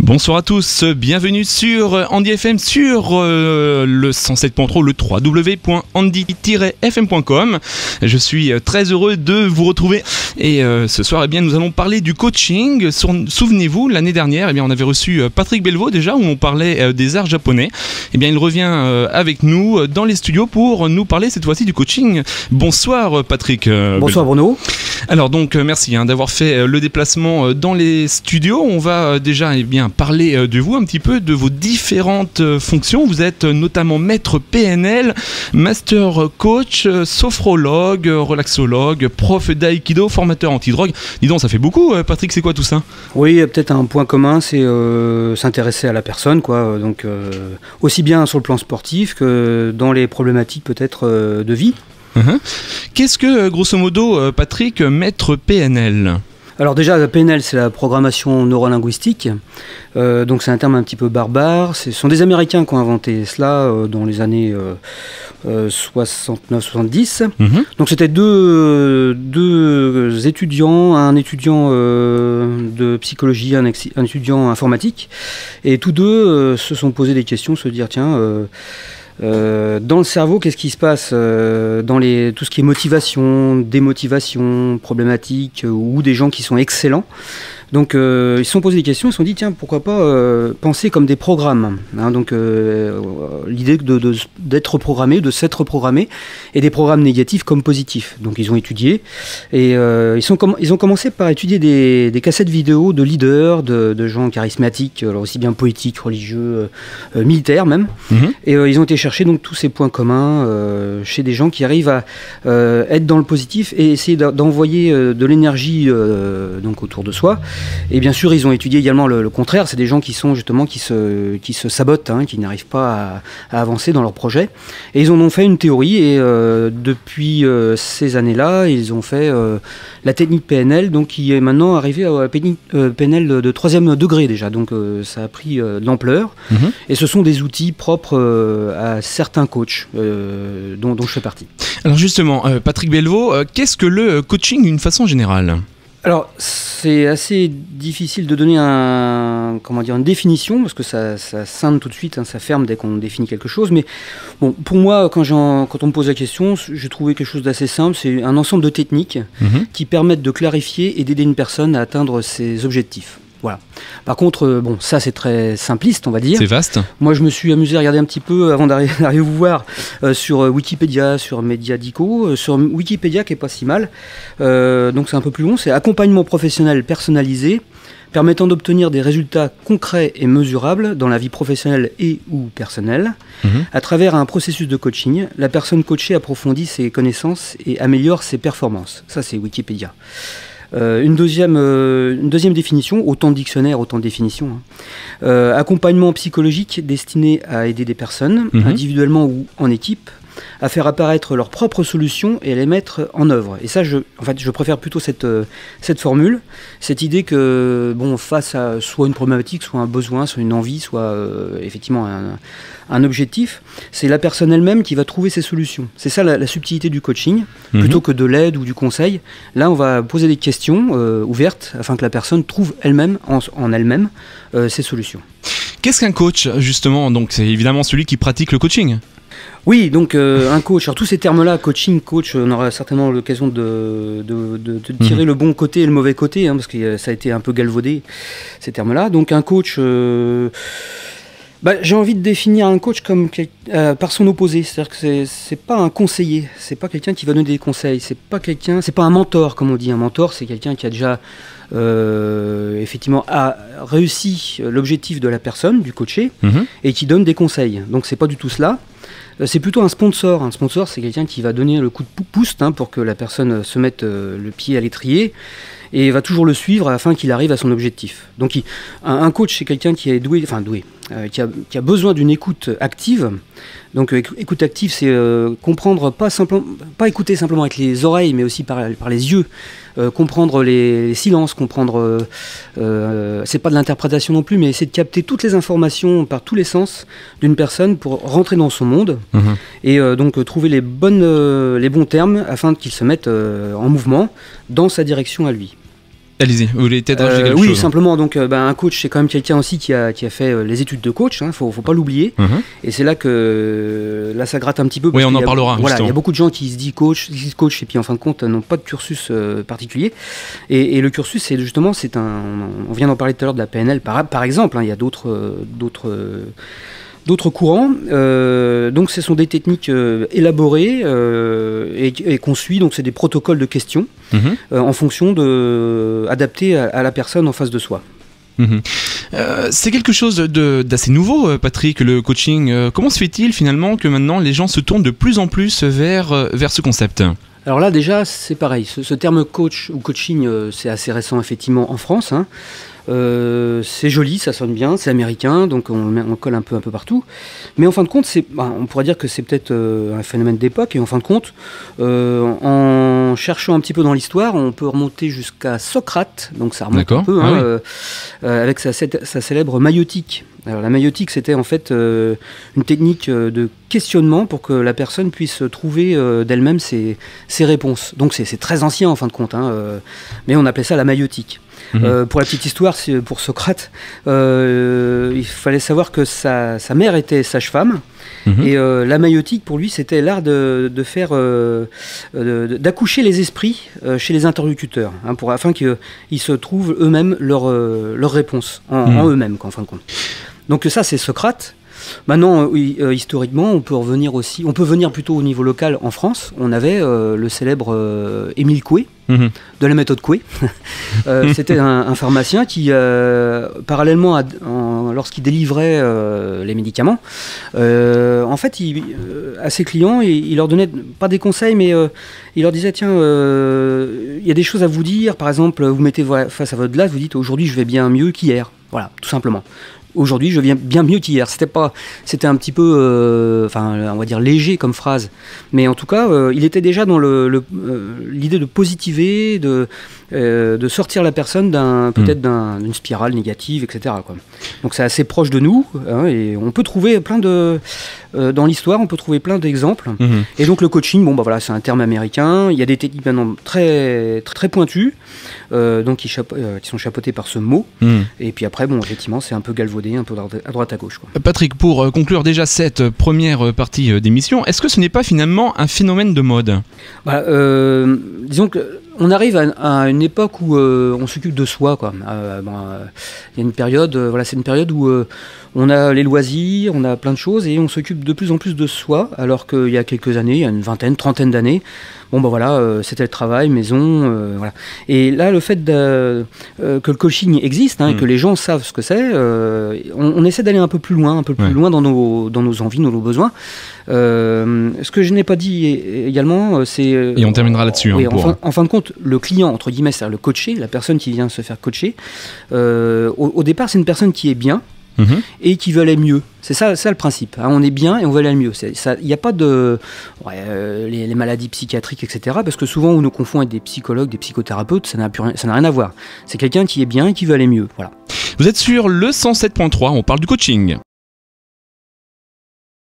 Bonsoir à tous, bienvenue sur Andy FM, sur le 107.3, le www.andy-fm.com. Je suis très heureux de vous retrouver et ce soir nous allons parler du coaching. Souvenez-vous, l'année dernière on avait reçu Patrick Belvaux déjà, où on parlait des arts japonais. Il revient avec nous dans les studios pour nous parler cette fois-ci du coaching. Bonsoir Patrick. Bonsoir Bruno. Alors donc merci d'avoir fait le déplacement dans les studios. On va déjà parler de vous un petit peu, de vos différentes fonctions. Vous êtes notamment maître PNL, master coach, sophrologue, relaxologue, prof d'aïkido, formateur anti-drogue. Dis donc, ça fait beaucoup Patrick, c'est quoi tout ça? Oui, peut-être un point commun, c'est s'intéresser à la personne, quoi. Donc aussi bien sur le plan sportif que dans les problématiques peut-être de vie. Qu'est-ce que, grosso modo, Patrick, maître PNL? Alors déjà, la PNL, c'est la programmation neurolinguistique. Donc c'est un terme un petit peu barbare. Ce sont des Américains qui ont inventé cela dans les années 69-70. Donc c'était deux étudiants, un étudiant de psychologie, un étudiant informatique. Et tous deux se sont posés des questions, se dire tiens... dans le cerveau, qu'est-ce qui se passe dans tout ce qui est motivation, démotivation, problématique, ou des gens qui sont excellents. Donc ils se sont posé des questions, ils se sont dit tiens, pourquoi pas penser comme des programmes, donc l'idée d'être programmé, de s'être programmé, et des programmes négatifs comme positifs. Donc ils ont étudié et ils ont commencé par étudier des cassettes vidéo de leaders, de gens charismatiques, alors aussi bien poétiques, religieux, militaires même. Et ils ont été chercher donc tous ces points communs chez des gens qui arrivent à être dans le positif et essayer d'envoyer de l'énergie donc autour de soi. Et bien sûr, ils ont étudié également le contraire. C'est des gens qui sont justement qui se sabotent, qui n'arrivent pas à avancer dans leur projet. Et ils en ont fait une théorie. Et depuis ces années-là, ils ont fait la technique PNL, donc qui est maintenant arrivée à la PNL de 3e degré déjà. Donc ça a pris de l'ampleur. Et ce sont des outils propres à certains coachs dont je fais partie. Alors justement, Patrick Belvaux, qu'est-ce que le coaching d'une façon générale ? Alors, c'est assez difficile de donner une définition, parce que ça scinde tout de suite, ça ferme dès qu'on définit quelque chose. Mais bon, pour moi, quand on me pose la question, j'ai trouvé quelque chose d'assez simple. C'est un ensemble de techniques qui permettent de clarifier et d'aider une personne à atteindre ses objectifs. Voilà. Par contre, ça c'est très simpliste, on va dire. C'est vaste. Moi, je me suis amusé à regarder un petit peu avant d'arriver vous voir sur Wikipédia, sur Mediadico, sur Wikipédia qui est pas si mal. Donc c'est un peu plus long. C'est accompagnement professionnel personnalisé permettant d'obtenir des résultats concrets et mesurables dans la vie professionnelle et ou personnelle. À travers un processus de coaching, la personne coachée approfondit ses connaissances et améliore ses performances. Ça, c'est Wikipédia. Une deuxième définition, autant de dictionnaires, autant de définitions. Accompagnement psychologique destiné à aider des personnes, individuellement ou en équipe, à faire apparaître leurs propres solutions et à les mettre en œuvre. Et ça, je préfère plutôt cette formule, cette idée que, face à soit une problématique, soit un besoin, soit une envie, soit effectivement un objectif, c'est la personne elle-même qui va trouver ses solutions. C'est ça la subtilité du coaching, plutôt que de l'aide ou du conseil. Là, on va poser des questions ouvertes afin que la personne trouve elle-même, en elle-même, ses solutions. Qu'est-ce qu'un coach, justement? Donc, c'est évidemment celui qui pratique le coaching. Oui, donc un coach, alors tous ces termes-là, coaching, coach, on aura certainement l'occasion de tirer le bon côté et le mauvais côté, parce que ça a été un peu galvaudé, ces termes-là. Donc un coach, j'ai envie de définir un coach comme par son opposé, c'est-à-dire que c'est pas un conseiller, c'est pas quelqu'un qui va donner des conseils, c'est pas un mentor comme on dit. Un mentor, c'est quelqu'un qui a déjà effectivement a réussi l'objectif de la personne, du coaché, et qui donne des conseils. Donc c'est pas du tout cela. C'est plutôt un sponsor. Un sponsor, c'est quelqu'un qui va donner le coup de pouce pour que la personne se mette le pied à l'étrier et va toujours le suivre afin qu'il arrive à son objectif. Donc un coach, c'est quelqu'un qui est doué, qui a besoin d'une écoute active. Donc écoute active, c'est comprendre, pas écouter simplement avec les oreilles, mais aussi par les yeux. Comprendre les silences, comprendre, c'est pas de l'interprétation non plus, mais essayer de capter toutes les informations par tous les sens d'une personne pour rentrer dans son monde et donc trouver les bons termes afin qu'il se mette en mouvement dans sa direction à lui. Allez-y, vous voulez peut-être rajouter quelque oui, chose. simplement, donc un coach, c'est quand même quelqu'un aussi qui a fait les études de coach, hein, faut pas l'oublier. Et c'est là que ça gratte un petit peu. Oui, on en parlera. Voilà, il y a beaucoup de gens qui se disent coach et puis en fin de compte n'ont pas de cursus particulier. Et le cursus, c'est justement, on vient d'en parler tout à l'heure de la PNL par exemple, hein, il y a d'autres courants, donc ce sont des techniques élaborées et qu'on suit, donc c'est des protocoles de questions en fonction adaptés à la personne en face de soi. C'est quelque chose d'assez nouveau, Patrick, le coaching. Comment se fait-il finalement que maintenant les gens se tournent de plus en plus vers ce concept ? Alors là déjà c'est pareil, ce terme coach ou coaching c'est assez récent effectivement en France, hein. C'est joli, ça sonne bien, c'est américain, donc on colle un peu partout. Mais en fin de compte, on pourrait dire que c'est peut-être un phénomène d'époque. Et en fin de compte, en cherchant un petit peu dans l'histoire, on peut remonter jusqu'à Socrate, donc ça remonte un peu, hein, avec sa célèbre maïeutique. Alors la maïeutique, c'était en fait une technique de questionnement pour que la personne puisse trouver d'elle-même ses réponses. Donc c'est très ancien en fin de compte, hein, mais on appelait ça la maïeutique. Pour la petite histoire, pour Socrate, il fallait savoir que sa mère était sage-femme. Et la maïeutique, pour lui, c'était l'art d'accoucher les esprits chez les interlocuteurs, hein, afin qu'ils se trouvent eux-mêmes leur réponse en eux-mêmes, en fin de compte. Donc ça, c'est Socrate. Maintenant, historiquement, on peut venir plutôt au niveau local en France. On avait le célèbre Émile Coué, de la méthode Coué. C'était un pharmacien qui, parallèlement lorsqu'il délivrait les médicaments, en fait, à ses clients, il leur donnait pas des conseils, mais il leur disait tiens, il y a des choses à vous dire. Par exemple, vous mettez face à votre glace, vous dites aujourd'hui je vais bien mieux qu'hier. Voilà, tout simplement. Aujourd'hui, je viens bien mieux qu'hier. C'était un petit peu, on va dire léger comme phrase, mais en tout cas, il était déjà dans l'idée de positiver, de sortir la personne peut-être d'une spirale négative, etc., quoi. Donc c'est assez proche de nous, hein, et on peut trouver dans l'histoire, on peut trouver plein d'exemples. Et donc le coaching, voilà, c'est un terme américain. Il y a des techniques maintenant très très pointues, donc qui sont chapeautées par ce mot. Et puis après, effectivement, c'est un peu galvaudé, un peu à droite à gauche, quoi. Patrick, pour conclure déjà cette première partie d'émission, est-ce que ce n'est pas finalement un phénomène de mode ? Disons que on arrive à une époque où on s'occupe de soi, quoi. Il y a une période, c'est une période où on a les loisirs, on a plein de choses et on s'occupe de plus en plus de soi, alors qu'il y a quelques années, il y a une vingtaine, trentaine d'années, c'était le travail, maison, voilà. Et là, le fait que le coaching existe, hein, et que les gens savent ce que c'est, on essaie d'aller un peu plus loin dans nos envies, dans nos besoins. Ce que je n'ai pas dit également, c'est... Et on terminera là-dessus. Oui, en fin de compte, le client, entre guillemets, c'est-à-dire le coaché, la personne qui vient se faire coacher, au départ, c'est une personne qui est bien, et qui veut aller mieux. C'est ça le principe, hein. On est bien et on veut aller mieux. Il n'y a pas de les maladies psychiatriques, etc. Parce que souvent on nous confond avec des psychologues, des psychothérapeutes, ça n'a rien à voir. C'est quelqu'un qui est bien et qui veut aller mieux. Voilà. Vous êtes sur le 107.3, on parle du coaching.